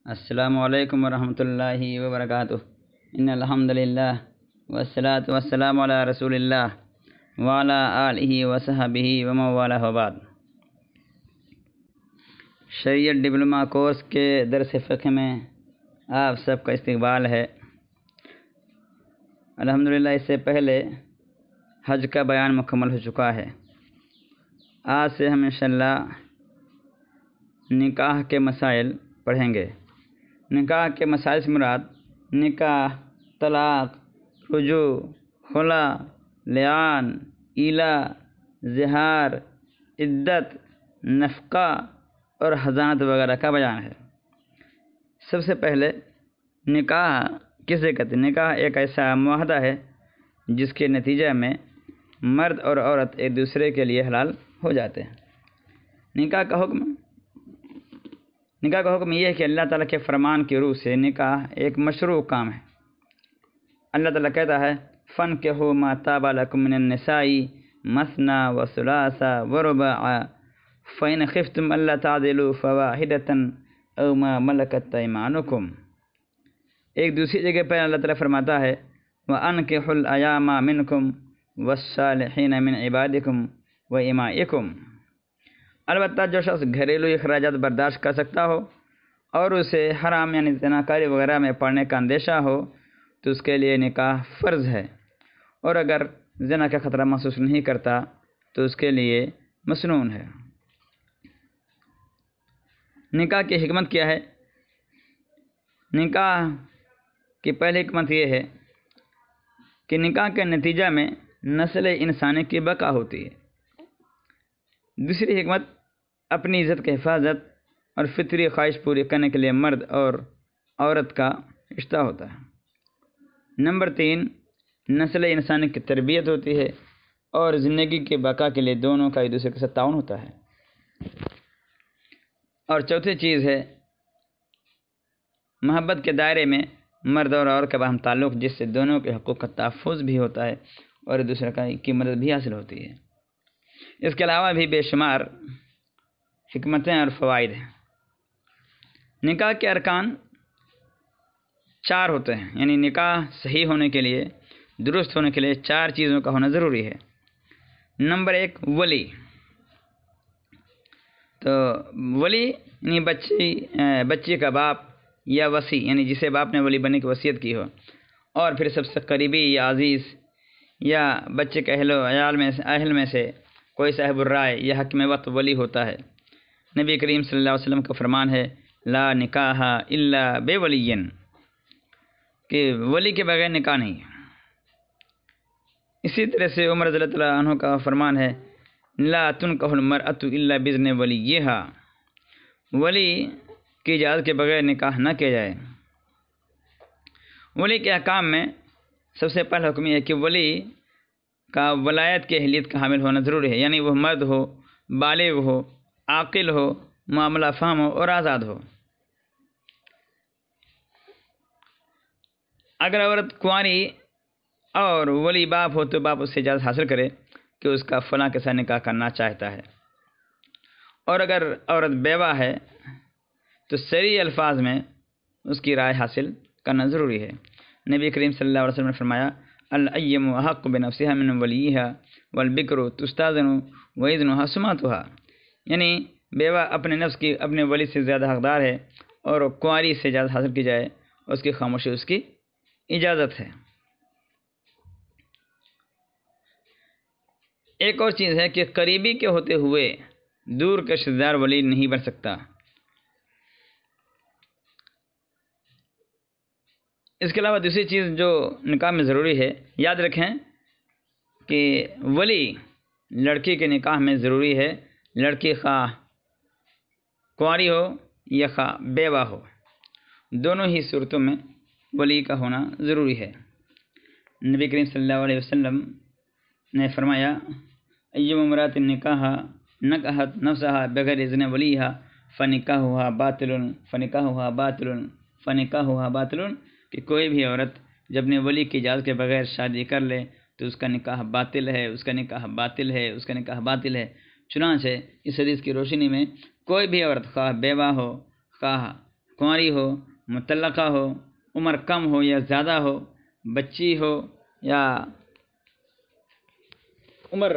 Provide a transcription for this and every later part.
السلام علیکم ورحمۃ اللہ وبرکاتہ۔ ان الحمد للہ والصلاۃ والسلام علی رسول اللہ وعلی آلہ وصحبہ ومن والہ وبعد۔ شریعت ڈپلومہ کورس کے درس فقہ میں آپ سب کا استقبال ہے۔ الحمدللہ اس سے پہلے حج کا بیان مکمل ہو چکا ہے۔ آج سے ہم انشاءاللہ نکاح کے مسائل پڑھیں گے۔ نکاح کے مسائل سے مراد نکاح، طلاق، رجوع، خلا، لعان، ایلا، زہار، عدت، نفقہ اور حضانت وغیرہ کا بیان ہے۔ سب سے پہلے نکاح کسے کہتے ہیں؟ نکاح ایک ایسا معاہدہ ہے جس کے نتیجہ میں مرد اور عورت ایک دوسرے کے لیے حلال ہو جاتے ہیں۔ نکاح کا حکم یہ ہے کہ اللہ تعالیٰ کے فرمان کی روح سے نکاح ایک مشروع کام ہے۔ اللہ تعالیٰ کہتا ہے فَانكِحُوا مَا طَابَ لَكُم مِّنَ النِّسَاءِ مَثْنَىٰ وَثُلَاثَ وَرُبَاعَ فَإِنْ خِفْتُمْ أَلَّا تَعْدِلُوا فَوَاحِدَةً أَوْ مَا مَلَكَتْ أَيْمَانُكُمْ۔ ایک دوسری جگہ پر اللہ تعالیٰ فرماتا ہے وَأَنكِحُوا الْأَيَامَ مِنكُمْ وَالصَّالِحِينَ مِنْ عِبَادِكُمْ وَإِمَائِكُمْ۔ البتہ جو شخص گھریلو اخراجات برداشت کر سکتا ہو اور اسے حرام یعنی زناکاری وغیرہ میں پڑنے کا اندیشہ ہو تو اس کے لیے نکاح فرض ہے، اور اگر زنا کا خطرہ محسوس نہیں کرتا تو اس کے لیے مسنون ہے۔ نکاح کی حکمت کیا ہے؟ نکاح کی پہلی حکمت یہ ہے کہ نکاح کے نتیجہ میں نسل انسانی کی بقا ہوتی ہے۔ دوسری حکمت اپنی عزت کی حفاظت اور فطری خواہش پوری کرنے کے لیے مرد اور عورت کا رشتہ ہوتا ہے۔ نمبر 3، نسل انسانی کی تربیت ہوتی ہے اور زندگی کے بقا کے لیے دونوں کا ایک دوسرے کے ساتھ تعاون ہوتا ہے۔ اور چوتھی چیز ہے محبت کے دائرے میں مرد اور عورت کا باہم تعلق، جس سے دونوں کے حقوق کا تحفظ بھی ہوتا ہے اور ایک دوسرے کی مدد بھی حاصل ہوتی ہے۔ اس کے علاوہ بھی بے شمار حکمتیں اور فوائد ہیں۔ نکاح کے ارکان 4 ہوتے ہیں، یعنی نکاح صحیح ہونے کے لیے، درست ہونے کے لیے 4 چیزوں کا ہونا ضروری ہے۔ نمبر 1، ولی۔ تو ولی یعنی بچی کا باپ یا وصی، یعنی جسے باپ نے ولی بننے کی وصیت کی ہو، اور پھر سب سے قریبی یا عزیز یا بچے کے اہل میں سے کوئی صاحب الرائے یا حکم وقت ولی ہوتا ہے۔ نبی کریم صلی اللہ علیہ وسلم کا فرمان ہے لا نکاح الا بولی، کہ ولی کے بغیر نکاح نہیں۔ اسی طرح سے عمر رضی اللہ عنہ کا فرمان ہے لا تنکح المرأة الا باذن ولیہا، ولی کی اجازت کے بغیر نکاح نہ کیا جائے۔ ولی کے احکام میں سب سے پہلا حکم یہ ہے کہ ولی کا ولایت کی اہلیت کا حامل ہونا ضروری ہے، یعنی وہ مرد ہو، بالغ ہو، عاقل ہو، معاملہ فہم ہو اور آزاد ہو۔ اگر عورت کنواری اور ولی باپ ہو تو باپ اس سے اجازت حاصل کرے کہ اس کا فلاں کے ساتھ نکاح کرنا چاہتا ہے، اور اگر عورت بیوہ ہے تو صریح الفاظ میں اس کی رائے حاصل کرنا ضروری ہے۔ نبی کریم صلی اللہ علیہ وسلم نے فرمایا الأیم احق بنفسها من ولیها والبکر تستاذن واذنها سماعتها، یعنی بیوہ اپنے نفس کی اپنے ولی سے زیادہ حقدار ہے، اور کنواری سے اجازت حاصل کی جائے، اس کی خاموشی اس کی اجازت ہے۔ ایک اور چیز ہے کہ قریبی کے ہوتے ہوئے دور کا رشتہ دار ولی نہیں بن سکتا۔ اس کے علاوہ دوسری چیز جو نکاح میں ضروری ہے، یاد رکھیں کہ ولی لڑکی کے نکاح میں ضروری ہے، لڑکی خواہ کنواری ہو یا خواہ بیوہ ہو، دونوں ہی صورتوں میں ولی کا ہونا ضروری ہے۔ نبی کریم صلی اللہ علیہ وسلم نے فرمایا ایما امرأۃ نکاح نکحت نفسها بغیر اذن ولیہا فنکاحها باطل فنکاحها باطل فنکاحها باطل، کہ کوئی بھی عورت جب اپنے ولی کی اجازت کے بغیر شادی کر لے تو اس کا نکاح باطل ہے، اس کا نکاح باطل ہے، اس کا نکاح باطل ہے۔ چنانچہ اس حدیث کی روشنی میں کوئی بھی عورت خواہ بیوہ ہو، خواہ کنواری ہو، مطلقہ ہو، عمر کم ہو یا زیادہ ہو، بچی ہو یا عمر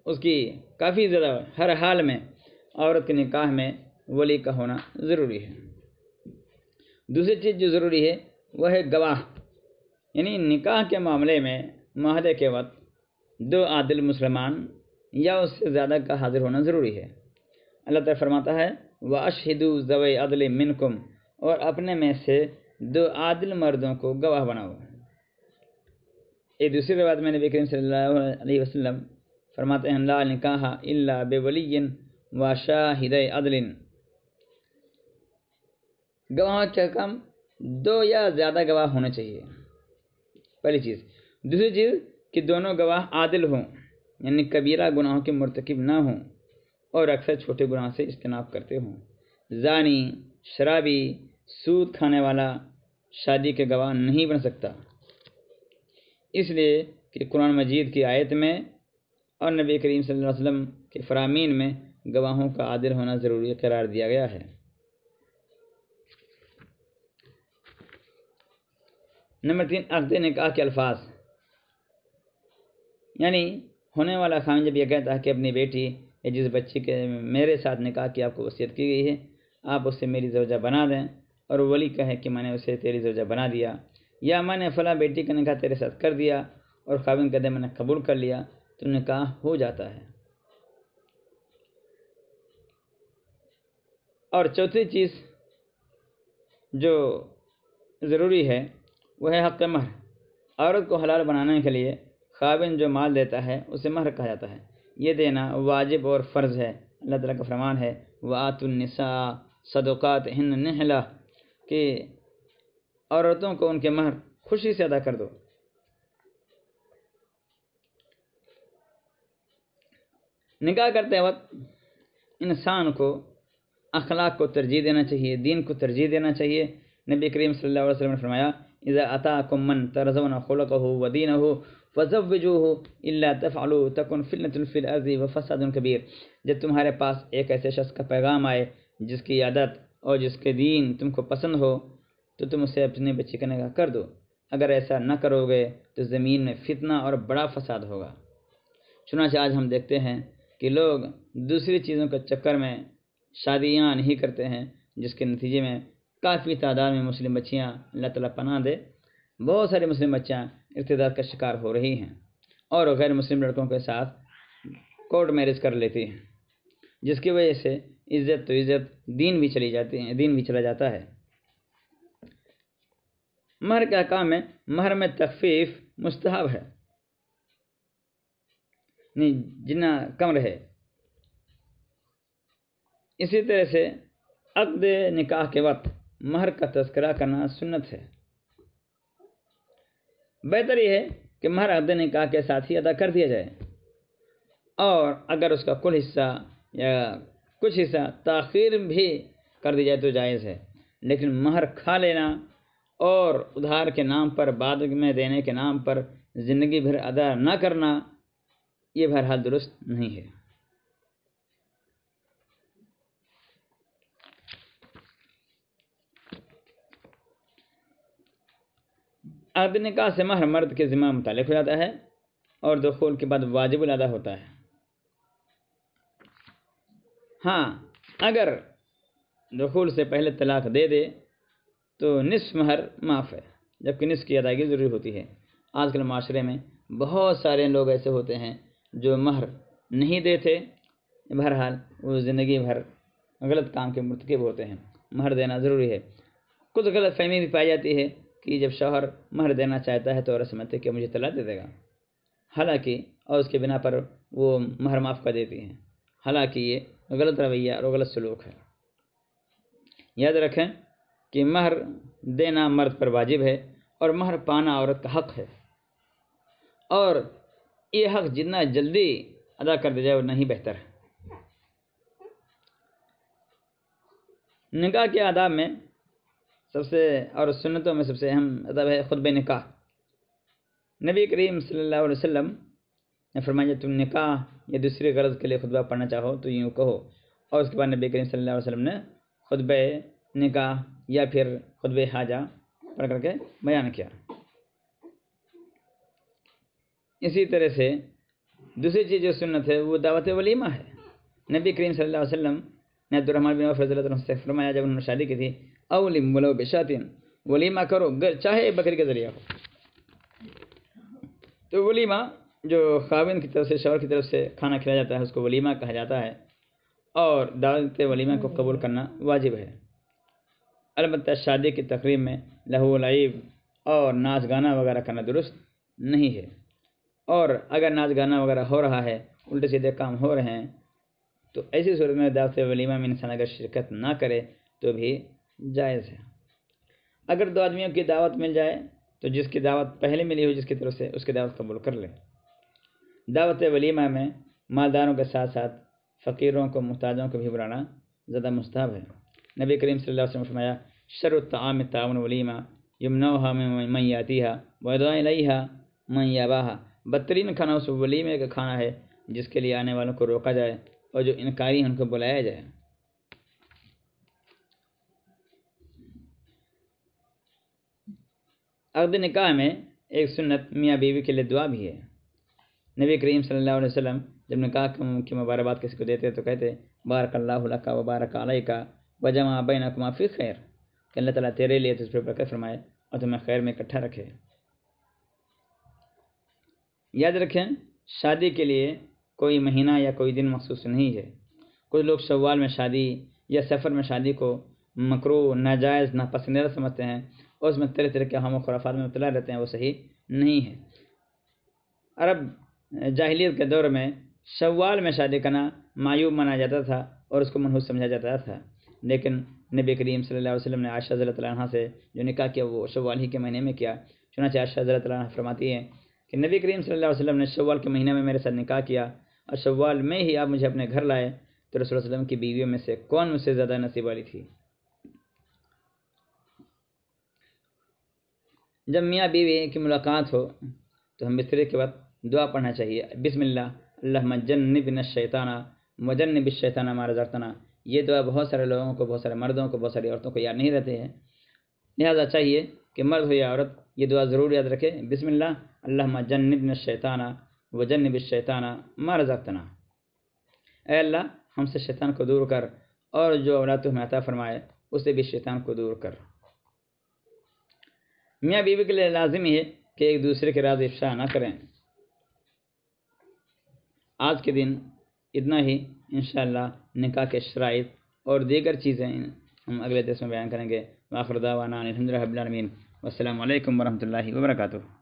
اس کی کافی زیادہ ہو، ہر حال میں عورت کے نکاح میں ولی کا ہونا ضروری ہے۔ دوسری چیز جو ضروری ہے وہ ہے گواہ، یعنی نکاح کے معاملے میں معاہدے کے وقت 2 عادل مسلمان یا اس سے زیادہ کا حاضر ہونا ضروری ہے۔ اللہ تعالیٰ فرماتا ہے وَأَشْهِدُوا ذَوَيْ عَدْلٍ مِّنْكُمْ، اور اپنے میں سے 2 عادل مردوں کو گواہ بناؤ۔ ایک دوسری روایت میں نبی کریم صلی اللہ علیہ وسلم فرماتے ہیں لا نکاح الا بولی وشاہدی عدل، گواہوں کا کم 2 یا زیادہ گواہ ہونے چاہیے، پہلی چیز۔ دوسری چیز کہ دونوں گواہ عادل ہوں، یعنی کبیرہ گناہوں کے مرتکب نہ ہوں اور اکثر چھوٹے گناہ سے اجتناب کرتے ہوں۔ زانی، شرابی، سود کھانے والا شادی کے گواہ نہیں بن سکتا، اس لیے کہ قرآن مجید کی آیت میں اور نبی کریم صلی اللہ علیہ وسلم کے فرامین میں گواہوں کا عادل ہونا ضروری قرار دیا گیا ہے۔ نمبر 3، عقد نکاح کے الفاظ، یعنی ہونے والا خامن جب یہ کہتا ہے کہ اپنی بیٹی یا جس بچی کے میرے ساتھ نکاح کی آپ کو وصیت کی گئی ہے آپ اسے میری زوجہ بنا دیں، اور ولی کہے کہ میں نے اسے تیری زوجہ بنا دیا، یا میں نے فلاں بیٹی کا نکاح تیرے ساتھ کر دیا، اور خاوند کہتے میں نے قبول کر لیا، تو نکاح ہو جاتا ہے۔ اور چوتھی چیز جو ضروری ہے وہ ہے حق مہر۔ عورت کو حلال بنانے کے لیے خاوند جو مال دیتا ہے اسے مہر کہا جاتا ہے، یہ دینا واجب اور فرض ہے۔ اللہ تعالیٰ کا فرمان ہے وَآتُوا النِّسَاءَ صَدُقَاتِهِنَّ نِحْلَةً، کہ عورتوں کو ان کے مہر خوشی سے ادا کر دو۔ نکاح کرتے وقت انسان کو اخلاق کو ترجیح دینا چاہیے، دین کو ترجیح دینا چاہیے۔ نبی کریم صلی اللہ علیہ وسلم نے فرمایا اذا اتاکم من ترضون خلقہ ودینہ فزوجوہ الا تفعلوا تکن فتنۃ فی الارض وفساد کبیر، جب تمہارے پاس ایک ایسے شخص کا پیغام آئے جس کی عادت اور جس کے دین تم کو پسند ہو تو تم اسے اپنے بچے کا نکاح کر دو، اگر ایسا نہ کرو گے تو زمین میں فتنہ اور بڑا فساد ہوگا۔ چنانچہ آج ہم دیکھتے ہیں کہ لوگ دوسری چیزوں کے چکر میں شادیاں نہیں کرتے ہیں، جس کے نتیجے میں کافی تعداد میں مسلم بچیاں، اللہ تعالیٰ پناہ دے، بہت ساری مسلم بچیاں ارتداد کا شکار ہو رہی ہیں اور غیر مسلم لڑکوں کے ساتھ کورٹ میرج کر لیتی ہیں، جس کی وجہ سے عزت تو عزت، دین بھی چلی جاتی ہے، دین بھی چلا جاتا ہے۔ مہر کے احکام میں مہر میں تخفیف مستحب ہے، جتنا کم رہے۔ اسی طرح سے عقد نکاح کے وقت مہر کا تذکرہ کرنا سنت ہے۔ بہتر یہ ہے کہ مہر عقد نکاح کے ساتھ ہی ادا کر دیا جائے، اور اگر اس کا کل حصہ یا کچھ حصہ تاخیر بھی کر دی جائے تو جائز ہے، لیکن مہر کھا لینا اور ادھار کے نام پر بعد میں دینے کے نام پر زندگی بھر ادا نہ کرنا یہ بہرحال درست نہیں ہے۔ عقد نکاح سے مہر مرد کے ذمہ متعلق ہو جاتا ہے اور دخول کے بعد واجب الادا ہوتا ہے۔ ہاں، اگر دخول سے پہلے طلاق دے دے تو نصف مہر معاف ہے، جبکہ نصف کی ادائیگی ضروری ہوتی ہے۔ آج کل معاشرے میں بہت سارے لوگ ایسے ہوتے ہیں جو مہر نہیں دیتے، بہرحال وہ زندگی بھر غلط کام کے مرتکب ہوتے ہیں۔ مہر دینا ضروری ہے۔ کچھ غلط فہمی بھی پائی جاتی ہے کہ جب شوہر مہر دینا چاہتا ہے تو عورت سمجھتے کہ مجھے طلاق دے دے گا، حالانکہ اور اس کے بنا پر وہ مہر معاف کر دیتی ہیں، حالانکہ یہ غلط رویہ اور غلط سلوک ہے۔ یاد رکھیں کہ مہر دینا مرد پر واجب ہے اور مہر پانا عورت کا حق ہے، اور یہ حق جتنا جلدی ادا کر دیا جائے اتنا ہی بہتر ہے۔ نکاح کے آداب میں سب سے اور سنتوں میں سب سے اہم ادب ہے خطبہ نکاح۔ نبی کریم صلی اللہ علیہ وسلم نے فرمایا تم نکاح یا دوسری غرض کے لیے خطبہ پڑھنا چاہو تو یوں کہو، اور اس کے بعد نبی کریم صلی اللہ علیہ وسلم نے خطبہ نکاح یا پھر خطبہ حاجہ پڑھ کر کے بیان کیا۔ اسی طرح سے دوسری چیز جو سنت ہے وہ دعوت ولیمہ ہے۔ نبی کریم صلی اللہ علیہ وسلم نے عبد الرحمن بن عوف رضی اللہ عنہ سے فرمایا جب انہوں نے شادی کی تھی، اولم ولو بشاتن، ولیمہ کرو چاہے ایک بکری کے ذریعہ ہو۔ تو ولیمہ جو خاوند کی طرف سے شوہر کی طرف سے کھانا کھلایا جاتا ہے اس کو ولیمہ کہا جاتا ہے، اور دعوت ولیمہ کو قبول کرنا واجب ہے۔ البتہ شادی کی تقریب میں لہو و لعب اور ناچ گانا وغیرہ کرنا درست نہیں ہے، اور اگر ناچ گانا وغیرہ ہو رہا ہے، الٹے سیدھے کام ہو رہے ہیں، تو ایسی صورت میں دعوت ولیمہ میں انسان اگر شرکت نہ کرے تو بھی جائز ہے۔ اگر دو آدمیوں کی دعوت مل جائے تو جس کی دعوت پہلے ملی ہو جس کی طرف سے اس کی دعوت قبول کر لے۔ دعوت ولیمہ میں مالداروں کے ساتھ ساتھ فقیروں کو محتاجوں کو بھی بلانا زیادہ مستحب ہے۔ نبی کریم صلی اللہ علیہ وسلم نے فرمایا شر الطعام الطاعون ولیمہ یمنعها من یاتیہا ویدعو الیہا من یاباہا، بدترین کھانا اس ولیمے کا کھانا ہے جس کے لیے آنے والوں کو روکا جائے اور جو انکاری ہیں ان کو بلایا جائے۔ عقد نکاح میں ایک سنت میاں بیوی کے لیے دعا بھی ہے۔ نبی کریم صلی اللہ علیہ وسلم جب نکاح کی مبارکباد کسی کو دیتے تو کہتے بارک اللہ لک و بارک علیک وجمع بینکما فی خیر، کہ اللہ تعالیٰ تیرے لیے تجھ پر برکت فرمائے اور تمہیں خیر میں اکٹھا رکھے۔ یاد رکھیں شادی کے لیے کوئی مہینہ یا کوئی دن مخصوص نہیں ہے۔ کچھ لوگ شوال میں شادی یا سفر میں شادی کو مکروہ، ناجائز، ناپسندیدہ سمجھتے ہیں اور اس میں طرح طرح کے ہم و خرافات میں مبتلا رہتے ہیں، وہ صحیح نہیں ہے۔ عرب جاہلیت کے دور میں شوال میں شادی کرنا معیوب مانا جاتا تھا اور اس کو منحوس سمجھا جاتا تھا، لیکن نبی کریم صلی اللہ علیہ وسلم نے عائشہ رضی اللہ عنہا سے جو نکاح کیا وہ شوال ہی کے مہینے میں کیا۔ چنانچہ عائشہ رضی اللہ عنہا فرماتی ہیں کہ نبی کریم صلی اللہ علیہ وسلم نے شوال کے مہینے میں میرے ساتھ نکاح کیا اور شوال میں ہی آپ مجھے اپنے گھر لائے، تو رسول اللہ علیہ وسلم کی بیویوں میں سے کون مجھ سے زیادہ نصیب والی تھی؟ جب میاں بیوی کی ملاقات ہو تو ہم بسترے کے وقت دعا پڑھنا چاہیے، بسم اللہ اللہم جنبنا الشیطان وجنب الشیطان ما رزقتنا۔ یہ دعا بہت سارے لوگوں کو، بہت سارے مردوں کو، بہت ساری عورتوں کو یاد نہیں رہتے ہیں، لہذا چاہیے کہ مرد ہو یا عورت یہ دعا ضرور یاد رکھے، بسم اللہ اللہم جنبنا الشیطان وجنب الشیطان ما رزقتنا۔ اے اللہ ہم سے شیطان کو دور کر اور جو اولاد تو ہمیں عطا فرمائے اس سے بھی شیطان کو دور کر۔ میاں بیوی کے لیے لازمی ہے کہ ایک دوسرے کے راز افشا نہ کریں۔ آج کے دن اتنا ہی، انشاءاللہ نکاح کے شرائط اور دیگر چیزیں ہم اگلے درس میں بیان کریں گے۔ وآخر دعوانا الحمد للہ رب العالمین، والسلام علیکم ورحمۃ اللہ وبرکاتہ۔